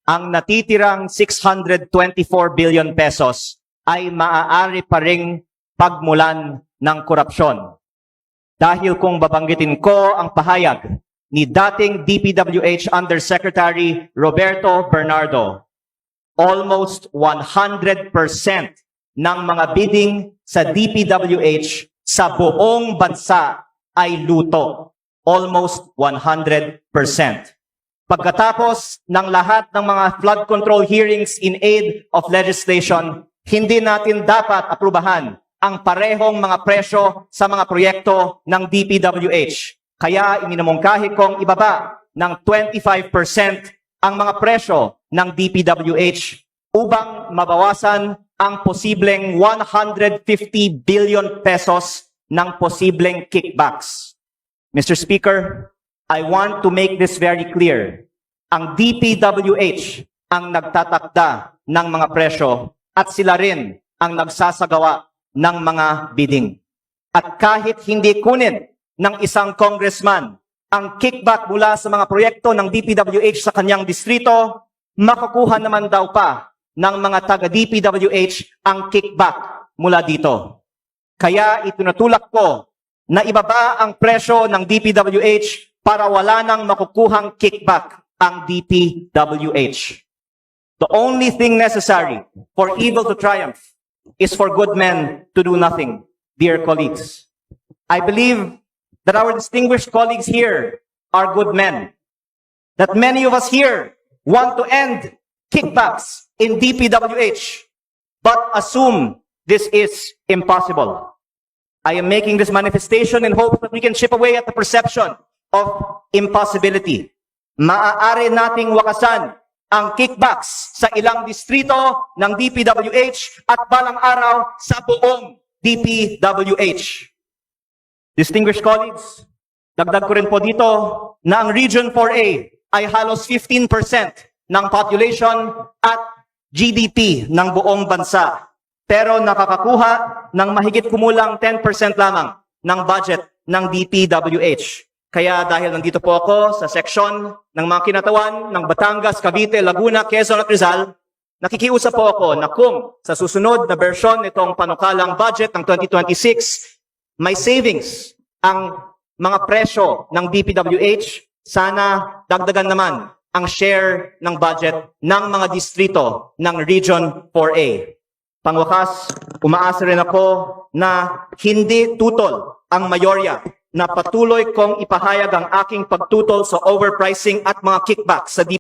ang natitirang 624 billion pesos ay maaari pa ring pagmulan ng korupsyon. Dahil kung babanggitin ko ang pahayag ni dating DPWH Undersecretary Roberto Bernardo, almost 100% ng mga bidding sa DPWH sa buong bansa ay luto. Almost 100%. Pagkatapos ng lahat ng mga flood control hearings in aid of legislation, hindi natin dapat aprubahan ang parehong mga presyo sa mga proyekto ng DPWH. Kaya iminamungkahi kong ibaba ng 25% ang mga presyo ng DPWH upang mabawasan ang posibleng 150 billion pesos ng posibleng kickbacks. Mr. Speaker, I want to make this very clear. Ang DPWH ang nagtatakda ng mga presyo at sila rin ang nagsasagawa ng mga bidding. At kahit hindi kunin ng isang congressman ang kickback mula sa mga proyekto ng DPWH sa kanyang distrito, makukuha naman daw pa ng mga taga-DPWH ang kickback mula dito. Kaya itinutulak ko na ibaba ang presyo ng DPWH para wala nang makukuhang kickback ang DPWH. The only thing necessary for evil to triumph is for good men to do nothing, dear colleagues. I believe that our distinguished colleagues here are good men. That many of us here want to end kickbacks in DPWH, but assume this is impossible. I am making this manifestation in hope that we can chip away at the perception of impossibility. Maaari nating wakasan ang kickbacks sa ilang distrito ng DPWH at balang araw sa buong DPWH. Distinguished colleagues, dagdag ko rin po dito na ang Region 4A ay halos 15% ng population at GDP ng buong bansa. Pero nakakakuha ng mahigit kumulang 10% lamang ng budget ng DPWH. Kaya dahil nandito po ako sa seksyon ng mga kinatawan ng Batangas, Cavite, Laguna, Quezon at Rizal, nakikiusap po ako na kung sa susunod na bersyon nitong panukalang budget ng 2026, may savings ang mga presyo ng DPWH, sana dagdagan naman ang share ng budget ng mga distrito ng Region 4A. Pangwakas, umaasa rin ako na hindi tutol ang mayorya na patuloy kong ipahayag ang aking pagtutol sa overpricing at mga kickbacks sa